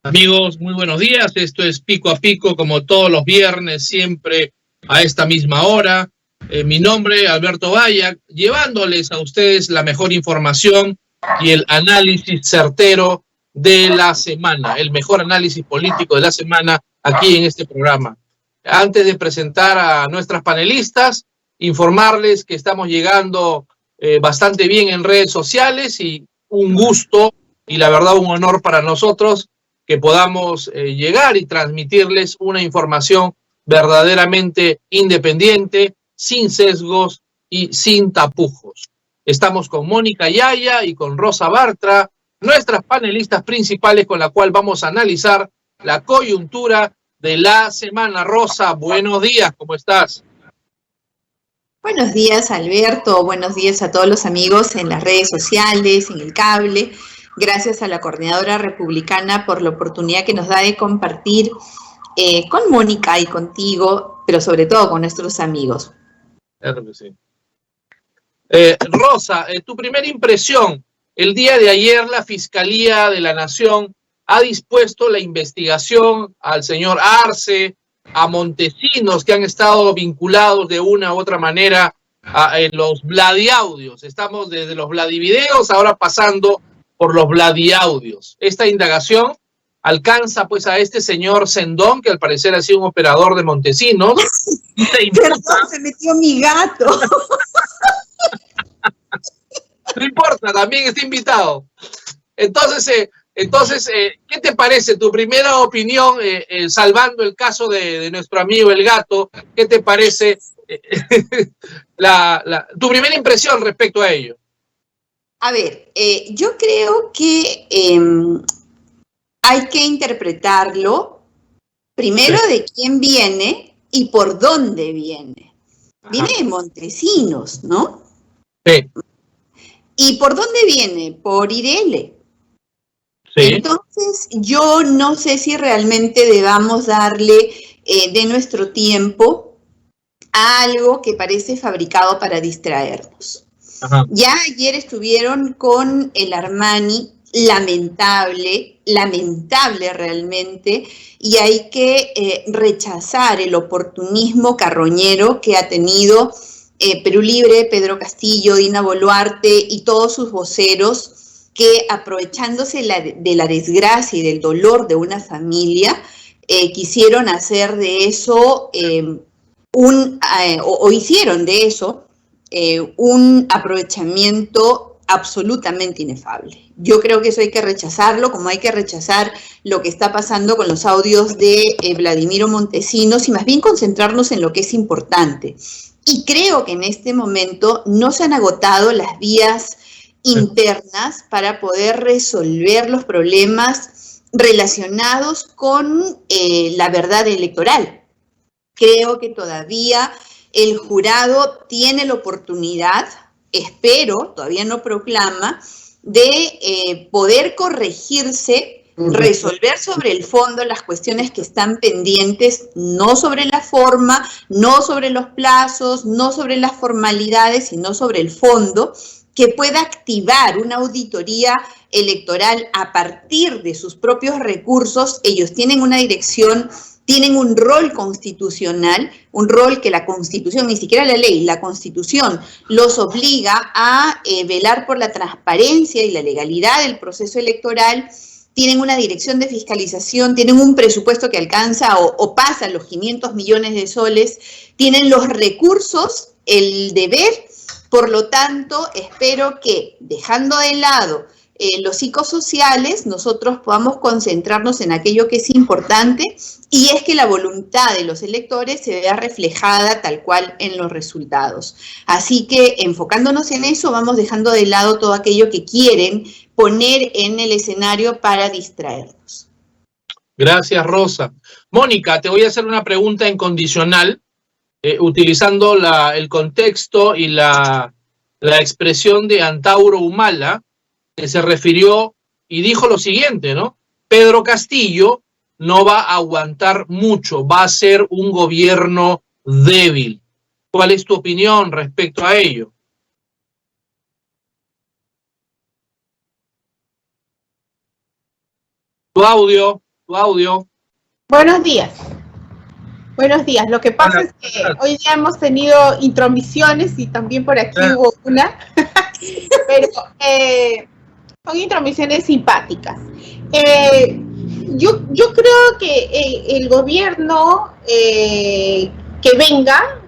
Amigos, muy buenos días. Esto es Pico a Pico, como todos los viernes, siempre a esta misma hora. Mi nombre es Alberto Valla, llevándoles a ustedes la mejor información y el análisis certero de la semana, el mejor análisis político de la semana aquí en este programa. Antes de presentar a nuestras panelistas, informarles que estamos llegando bastante bien en redes sociales y un gusto y la verdad un honor para nosotros que podamos llegar y transmitirles una información verdaderamente independiente, sin sesgos y sin tapujos. Estamos con Mónica Yaya y con Rosa Bartra, nuestras panelistas principales con la cual vamos a analizar la coyuntura de la semana. Rosa, buenos días, ¿cómo estás? Buenos días, Alberto. Buenos días a todos los amigos en las redes sociales, en el cable. Gracias a la Coordinadora Republicana por la oportunidad que nos da de compartir con Mónica y contigo, pero sobre todo con nuestros amigos. Claro que sí. Rosa, tu primera impresión. El día de ayer la Fiscalía de la Nación ha dispuesto la investigación al señor Arce, a Montesinos, que han estado vinculados de una u otra manera en los Vladiaudios. Estamos desde los Vladivideos, ahora pasando por los Vladiaudios. Esta indagación alcanza pues a este señor Sendón, que al parecer ha sido un operador de Montesinos. Perdón, se metió mi gato. No importa, también está invitado. Entonces, ¿qué te parece? Tu primera opinión, salvando el caso de nuestro amigo el gato, ¿qué te parece tu primera impresión respecto a ello? A ver, yo creo que hay que interpretarlo primero de quién viene y por dónde viene. Viene de Montesinos, ¿no? Sí. ¿Y por dónde viene? Por Irele. Sí. Entonces, yo no sé si realmente debamos darle de nuestro tiempo a algo que parece fabricado para distraernos. Ajá. Ya ayer estuvieron con el Armani, lamentable realmente, y hay que rechazar el oportunismo carroñero que ha tenido Perú Libre, Pedro Castillo, Dina Boluarte y todos sus voceros que, aprovechándose de la desgracia y del dolor de una familia, quisieron hacer de eso o hicieron de eso un aprovechamiento absolutamente inefable. Yo creo que eso hay que rechazarlo, como hay que rechazar lo que está pasando con los audios de Vladimiro Montesinos y más bien concentrarnos en lo que es importante. Y creo que en este momento no se han agotado las vías internas para poder resolver los problemas relacionados con la verdad electoral. Creo que todavía el jurado tiene la oportunidad, espero, todavía no proclama, de poder corregirse, resolver sobre el fondo las cuestiones que están pendientes, no sobre la forma, no sobre los plazos, no sobre las formalidades, sino sobre el fondo, que pueda activar una auditoría electoral a partir de sus propios recursos. Ellos tienen una dirección, tienen un rol constitucional, un rol que la Constitución, ni siquiera la ley, la Constitución los obliga a velar por la transparencia y la legalidad del proceso electoral. Tienen una dirección de fiscalización, tienen un presupuesto que alcanza o pasa los 500 millones de soles, tienen los recursos, el deber. Por lo tanto, espero que, dejando de lado los psicosociales, nosotros podamos concentrarnos en aquello que es importante, y es que la voluntad de los electores se vea reflejada tal cual en los resultados. Así que, enfocándonos en eso, vamos dejando de lado todo aquello que quieren poner en el escenario para distraernos. Gracias, Rosa. Mónica, te voy a hacer una pregunta en condicional, utilizando el contexto y la expresión de Antauro Humala, que se refirió y dijo lo siguiente, ¿no? Pedro Castillo no va a aguantar mucho, va a ser un gobierno débil. ¿Cuál es tu opinión respecto a ello? Tu audio. Buenos días. Buenos días. Lo que pasa es que hoy día hemos tenido intromisiones y también por aquí hubo una, pero son intromisiones simpáticas. Yo creo que el gobierno que venga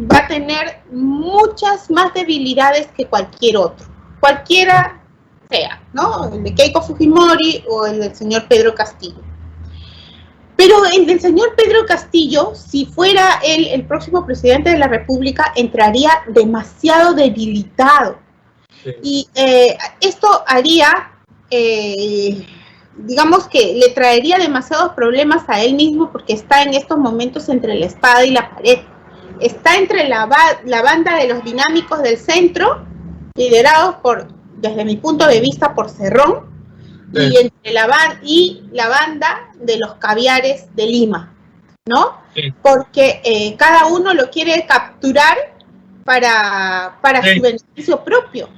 va a tener muchas más debilidades que cualquier otro, cualquiera sea, ¿no? El de Keiko Fujimori o el del señor Pedro Castillo. Pero el del señor Pedro Castillo, si fuera él el próximo presidente de la República, entraría demasiado debilitado. Sí. Y esto haría, digamos que le traería demasiados problemas a él mismo, porque está en estos momentos entre la espada y la pared. Está entre la banda de los dinámicos del centro, liderados desde mi punto de vista, por Cerrón, y entre la banda de los caviares de Lima, ¿no? Sí. Porque cada uno lo quiere capturar para su beneficio propio.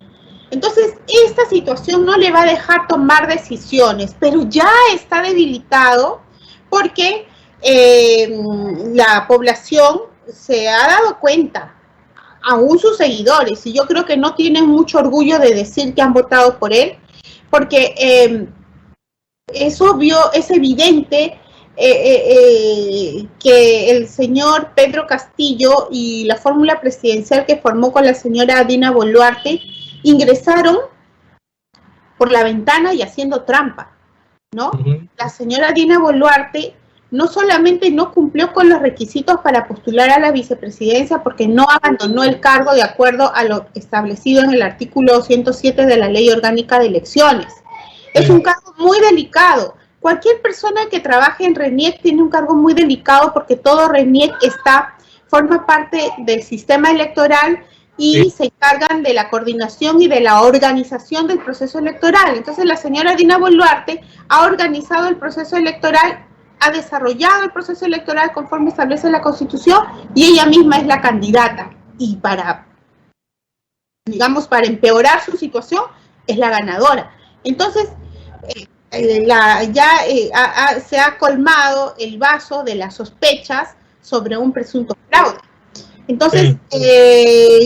Entonces, esta situación no le va a dejar tomar decisiones, pero ya está debilitado porque la población se ha dado cuenta, aún sus seguidores, y yo creo que no tienen mucho orgullo de decir que han votado por él, porque es obvio, es evidente que el señor Pedro Castillo y la fórmula presidencial que formó con la señora Dina Boluarte ingresaron por la ventana y haciendo trampa, ¿no? La señora Dina Boluarte no solamente no cumplió con los requisitos para postular a la vicepresidencia, porque no abandonó el cargo de acuerdo a lo establecido en el artículo 107 de la Ley Orgánica de Elecciones. Es un cargo muy delicado. Cualquier persona que trabaje en RENIEC tiene un cargo muy delicado, porque todo RENIEC forma parte del sistema electoral y se encargan de la coordinación y de la organización del proceso electoral. Entonces la señora Dina Boluarte ha organizado el proceso electoral, ha desarrollado el proceso electoral conforme establece la Constitución, y ella misma es la candidata. Y para empeorar su situación, es la ganadora. Entonces, se ha colmado el vaso de las sospechas sobre un presunto fraude. Entonces,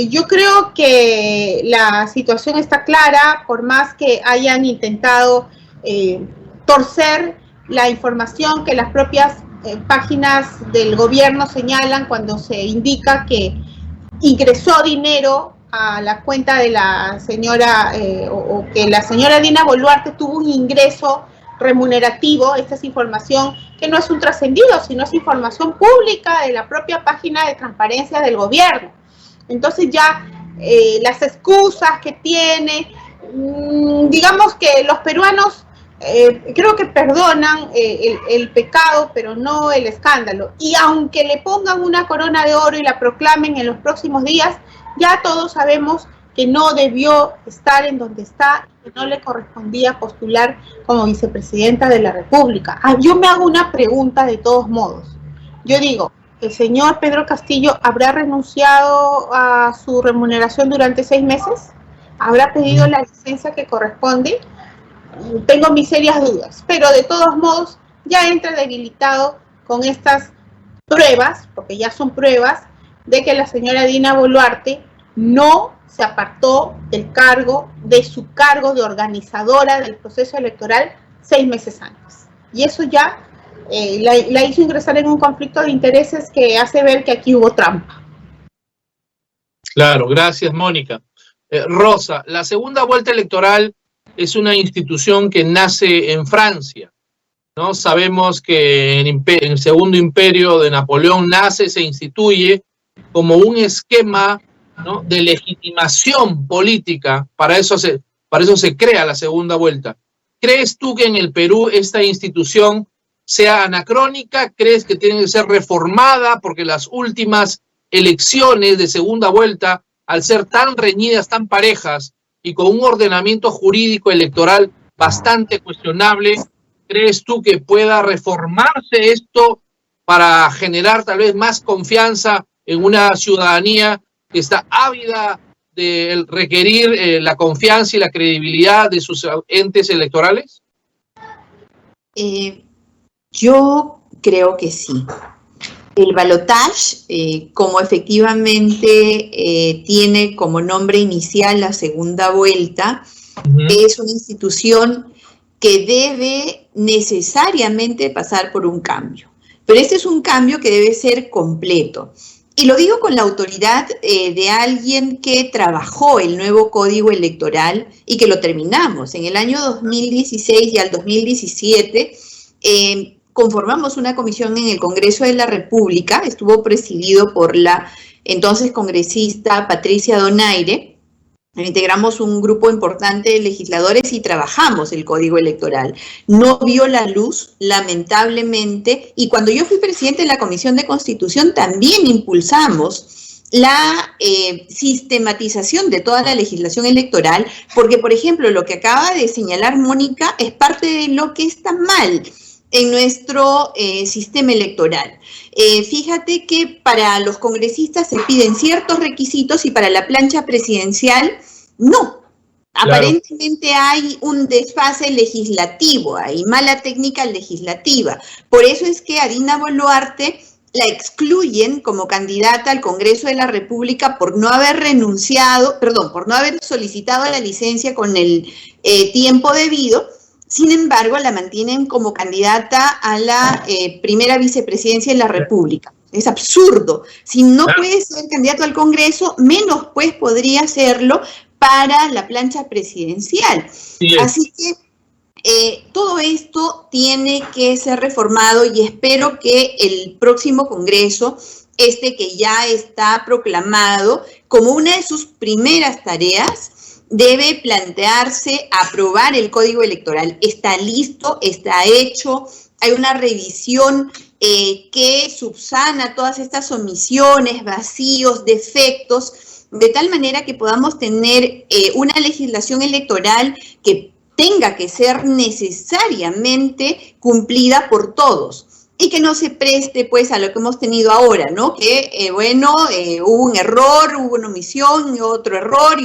yo creo que la situación está clara, por más que hayan intentado torcer la información que las propias páginas del gobierno señalan cuando se indica que ingresó dinero a la cuenta de la señora, o que la señora Dina Boluarte tuvo un ingreso remunerativo. Esta es información que no es un trascendido, sino es información pública de la propia página de transparencia del gobierno. Entonces ya las excusas que tiene, digamos que los peruanos creo que perdonan el pecado, pero no el escándalo. Y aunque le pongan una corona de oro y la proclamen en los próximos días, ya todos sabemos que no debió estar en donde está, que no le correspondía postular como vicepresidenta de la República. Yo me hago una pregunta de todos modos. Yo digo, ¿el señor Pedro Castillo habrá renunciado a su remuneración durante 6 meses? ¿Habrá pedido la licencia que corresponde? Tengo mis serias dudas, pero de todos modos ya entra debilitado con estas pruebas, porque ya son pruebas, de que la señora Dina Boluarte no se apartó de su cargo de organizadora del proceso electoral 6 meses antes. Y eso ya la hizo ingresar en un conflicto de intereses que hace ver que aquí hubo trampa. Claro, gracias, Mónica. Rosa, la segunda vuelta electoral es una institución que nace en Francia, ¿no? Sabemos que en el Segundo Imperio de Napoleón se instituye como un esquema, ¿no?, de legitimación política. Para eso se crea la segunda vuelta. ¿Crees tú que en el Perú esta institución sea anacrónica? ¿Crees que tiene que ser reformada? Porque las últimas elecciones de segunda vuelta, al ser tan reñidas, tan parejas, y con un ordenamiento jurídico electoral bastante cuestionable, ¿crees tú que pueda reformarse esto para generar tal vez más confianza en una ciudadanía que está ávida de requerir la confianza y la credibilidad de sus entes electorales? Yo creo que sí. El balotage, como efectivamente tiene como nombre inicial la segunda vuelta, es una institución que debe necesariamente pasar por un cambio. Pero este es un cambio que debe ser completo. Y lo digo con la autoridad de alguien que trabajó el nuevo Código Electoral y que lo terminamos. En el año 2016 y al 2017 conformamos una comisión en el Congreso de la República, estuvo presidido por la entonces congresista Patricia Donaire. Integramos un grupo importante de legisladores y trabajamos el Código Electoral. No vio la luz, lamentablemente, y cuando yo fui presidente de la Comisión de Constitución también impulsamos la sistematización de toda la legislación electoral, porque, por ejemplo, lo que acaba de señalar Mónica es parte de lo que está mal en nuestro sistema electoral. Fíjate que para los congresistas se piden ciertos requisitos y para la plancha presidencial no. Claro. Aparentemente hay un desfase legislativo, hay mala técnica legislativa. Por eso es que a Dina Boluarte la excluyen como candidata al Congreso de la República por no haber por no haber solicitado la licencia con el tiempo debido. Sin embargo, la mantienen como candidata a la primera vicepresidencia de la República. Es absurdo. Si no puede ser candidato al Congreso, menos pues podría serlo para la plancha presidencial. Sí. Así que todo esto tiene que ser reformado y espero que el próximo Congreso, que ya está proclamado como una de sus primeras tareas, debe plantearse aprobar el Código Electoral. Está listo, está hecho, hay una revisión que subsana todas estas omisiones, vacíos, defectos, de tal manera que podamos tener una legislación electoral que tenga que ser necesariamente cumplida por todos. Y que no se preste, pues, a lo que hemos tenido ahora, ¿no? Que, hubo un error, hubo una omisión, y otro error,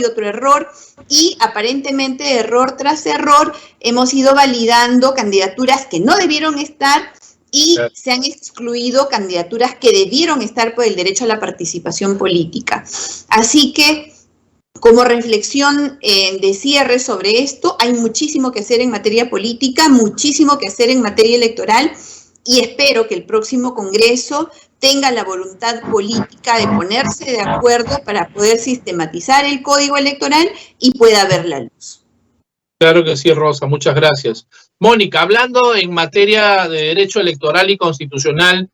y aparentemente error tras error hemos ido validando candidaturas que no debieron estar y se han excluido candidaturas que debieron estar por el derecho a la participación política. Así que, como reflexión de cierre sobre esto, hay muchísimo que hacer en materia política, muchísimo que hacer en materia electoral, y espero que el próximo Congreso tenga la voluntad política de ponerse de acuerdo para poder sistematizar el Código Electoral y pueda ver la luz. Claro que sí, Rosa, muchas gracias. Mónica, hablando en materia de derecho electoral y constitucional,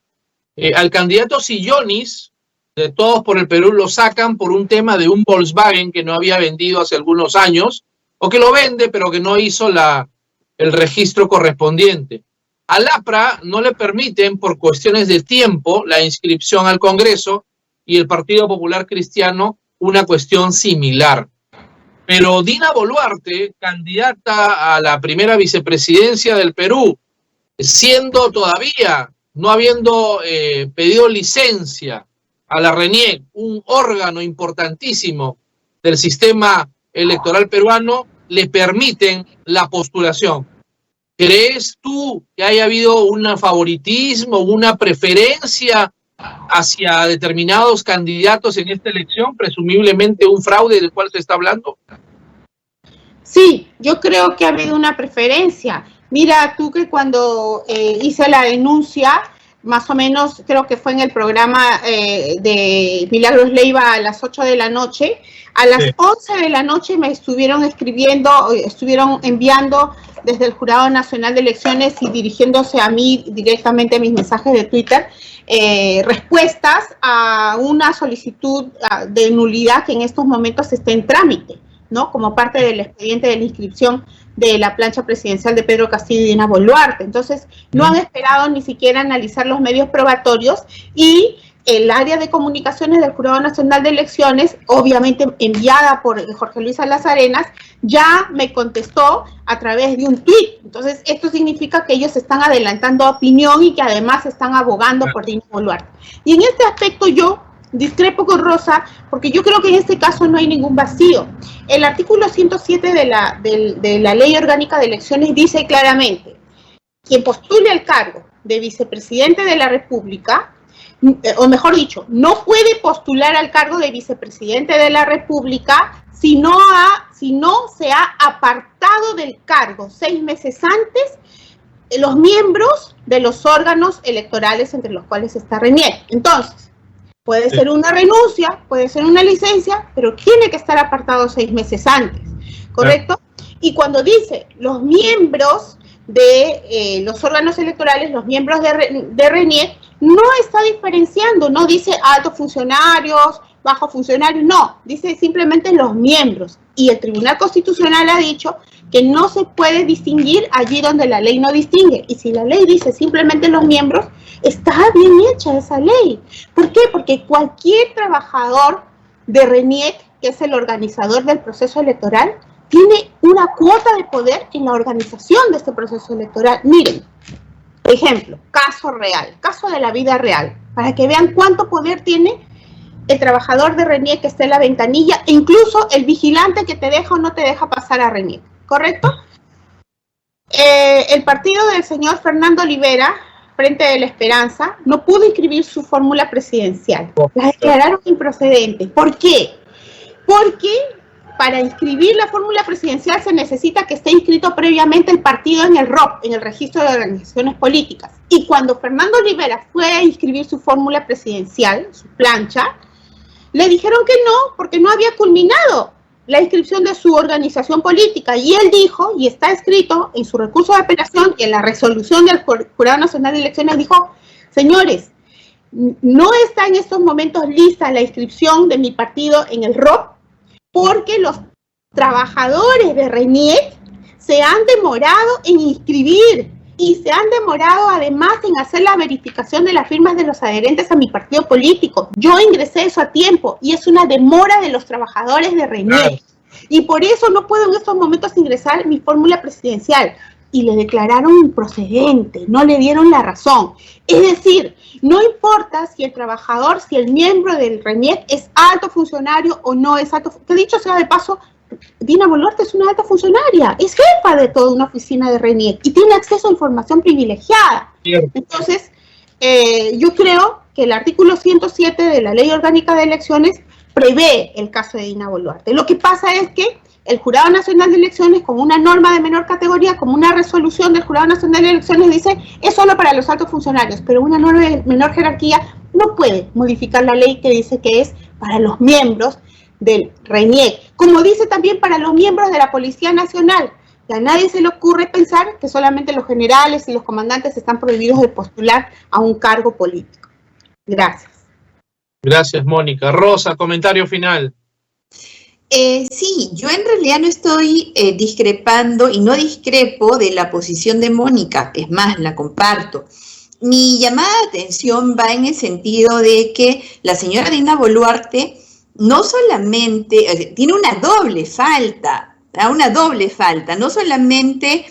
al candidato Sillonis, de Todos por el Perú, lo sacan por un tema de un Volkswagen que no había vendido hace algunos años, o que lo vende, pero que no hizo el registro correspondiente. Al APRA no le permiten, por cuestiones de tiempo, la inscripción al Congreso, y el Partido Popular Cristiano una cuestión similar. Pero Dina Boluarte, candidata a la primera vicepresidencia del Perú, siendo todavía, no habiendo pedido licencia a la RENIEC, un órgano importantísimo del sistema electoral peruano, le permiten la postulación. ¿Crees tú que haya habido un favoritismo, una preferencia hacia determinados candidatos en esta elección? Presumiblemente un fraude del cual se está hablando. Sí, yo creo que ha habido una preferencia. Mira tú que cuando hice la denuncia, más o menos creo que fue en el programa de Milagros Leiva a las 8 de la noche, a las 11 de la noche me estuvieron enviando desde el Jurado Nacional de Elecciones y dirigiéndose a mí directamente a mis mensajes de Twitter, respuestas a una solicitud de nulidad que en estos momentos está en trámite. ¿no? Como parte del expediente de la inscripción de la plancha presidencial de Pedro Castillo y Dina Boluarte. Entonces, no han esperado ni siquiera analizar los medios probatorios, y el área de comunicaciones del Jurado Nacional de Elecciones, obviamente enviada por Jorge Luis Salas Arenas, ya me contestó a través de un tuit. Entonces, esto significa que ellos están adelantando opinión y que además están abogando por Dina Boluarte. Y en este aspecto yo discrepo con Rosa, porque yo creo que en este caso no hay ningún vacío. El artículo 107 de la Ley Orgánica de Elecciones dice claramente: quien postule al cargo de vicepresidente de la República, o mejor dicho, no puede postular al cargo de vicepresidente de la República si no se ha apartado del cargo 6 meses antes los miembros de los órganos electorales entre los cuales está RENIEC. Entonces, puede ser una renuncia, puede ser una licencia, pero tiene que estar apartado 6 meses antes, ¿correcto? Y cuando dice los miembros de los órganos electorales, los miembros de RENIEC, no está diferenciando, no dice altos funcionarios, bajos funcionarios, no, dice simplemente los miembros. Y el Tribunal Constitucional ha dicho que no se puede distinguir allí donde la ley no distingue. Y si la ley dice simplemente los miembros, está bien hecha esa ley. ¿Por qué? Porque cualquier trabajador de RENIEC, que es el organizador del proceso electoral, tiene una cuota de poder en la organización de este proceso electoral. Miren, ejemplo, caso real, caso de la vida real, para que vean cuánto poder tiene el trabajador de RENIEC que está en la ventanilla, e incluso el vigilante que te deja o no te deja pasar a RENIEC, ¿correcto? El partido del señor Fernando Olivera, Frente de la Esperanza, no pudo inscribir su fórmula presidencial. La declararon improcedente. ¿Por qué? Porque para inscribir la fórmula presidencial se necesita que esté inscrito previamente el partido en el ROP, en el Registro de Organizaciones Políticas. Y cuando Fernando Olivera fue a inscribir su fórmula presidencial, su plancha, le dijeron que no, porque no había culminado la inscripción de su organización política. Y él dijo, y está escrito en su recurso de apelación y en la resolución del Jurado Nacional de Elecciones, dijo: señores, no está en estos momentos lista la inscripción de mi partido en el ROP, porque los trabajadores de RENIEC se han demorado en inscribir y se han demorado además en hacer la verificación de las firmas de los adherentes a mi partido político. Yo ingresé eso a tiempo y es una demora de los trabajadores de RENIEC. Y por eso no puedo en estos momentos ingresar mi fórmula presidencial. Y le declararon improcedente, no le dieron la razón. Es decir, no importa si el trabajador, si el miembro del RENIEC es alto funcionario o no es alto, que dicho sea de paso, Dina Boluarte es una alta funcionaria, es jefa de toda una oficina de RENIEC y tiene acceso a información privilegiada. Entonces, yo creo que el artículo 107 de la Ley Orgánica de Elecciones prevé el caso de Dina Boluarte. Lo que pasa es que el Jurado Nacional de Elecciones, como una norma de menor categoría, como una resolución del Jurado Nacional de Elecciones, dice es solo para los altos funcionarios, pero una norma de menor jerarquía no puede modificar la ley que dice que es para los miembros del RENIEC, como dice también para los miembros de la Policía Nacional. Y a nadie se le ocurre pensar que solamente los generales y los comandantes están prohibidos de postular a un cargo político. Gracias. Gracias, Mónica. Rosa, comentario final. Sí, yo en realidad no estoy discrepando y no discrepo de la posición de Mónica, es más, la comparto. Mi llamada de atención va en el sentido de que la señora Dina Boluarte no solamente tiene una doble falta, no solamente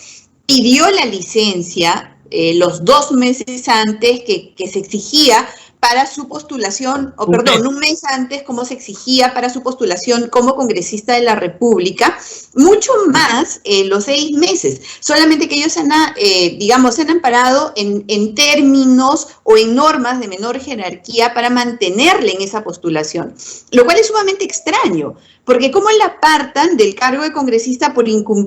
pidió la licencia los 2 meses antes que se exigía para su postulación, o perdón, un mes antes como se exigía para su postulación como congresista de la República, mucho más los 6 meses, solamente que ellos se han amparado en términos o en normas de menor jerarquía para mantenerle en esa postulación, lo cual es sumamente extraño, porque cómo la apartan del cargo de congresista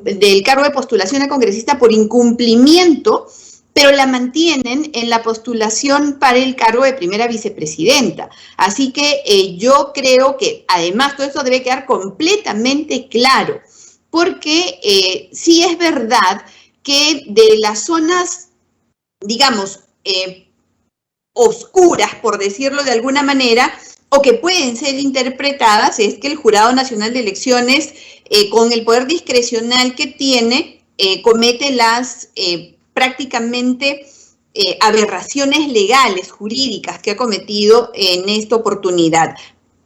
del cargo de postulación a congresista por incumplimiento, pero la mantienen en la postulación para el cargo de primera vicepresidenta. Así que yo creo que además todo esto debe quedar completamente claro, porque sí es verdad que de las zonas, digamos, oscuras, por decirlo de alguna manera, o que pueden ser interpretadas es que el Jurado Nacional de Elecciones, con el poder discrecional que tiene, comete las prácticamente aberraciones legales, jurídicas que ha cometido en esta oportunidad,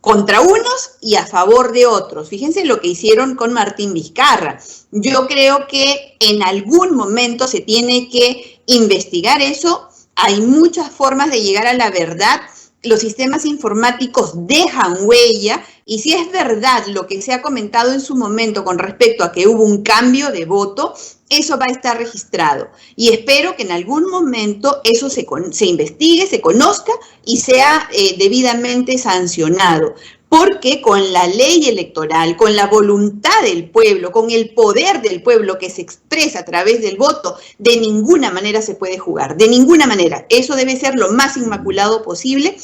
contra unos y a favor de otros. Fíjense lo que hicieron con Martín Vizcarra. Yo creo que en algún momento se tiene que investigar eso. Hay muchas formas de llegar a la verdad. Los sistemas informáticos dejan huella, y si es verdad lo que se ha comentado en su momento con respecto a que hubo un cambio de voto, eso va a estar registrado. Y espero que en algún momento eso se investigue, se conozca y sea debidamente sancionado. Porque con la ley electoral, con la voluntad del pueblo, con el poder del pueblo que se expresa a través del voto, de ninguna manera se puede jugar, de ninguna manera. Eso debe ser lo más inmaculado posible.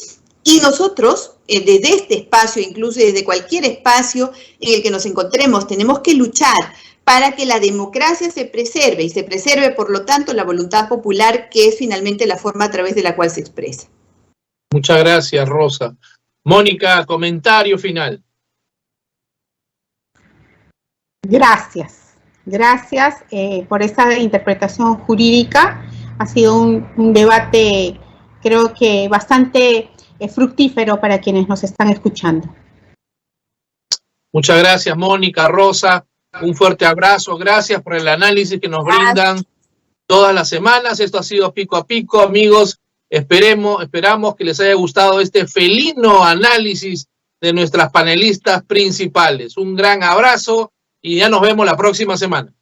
Y nosotros, desde este espacio, incluso desde cualquier espacio en el que nos encontremos, tenemos que luchar para que la democracia se preserve, y se preserve, por lo tanto, la voluntad popular, que es finalmente la forma a través de la cual se expresa. Muchas gracias, Rosa. Mónica, comentario final. Gracias por esta interpretación jurídica. Ha sido un debate, creo que bastante fructífero para quienes nos están escuchando. Muchas gracias, Mónica, Rosa. Un fuerte abrazo. Gracias por el análisis que nos brindan todas las semanas. Esto ha sido Pico a Pico, amigos. Esperamos que les haya gustado este felino análisis de nuestras panelistas principales. Un gran abrazo y ya nos vemos la próxima semana.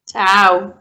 Chao.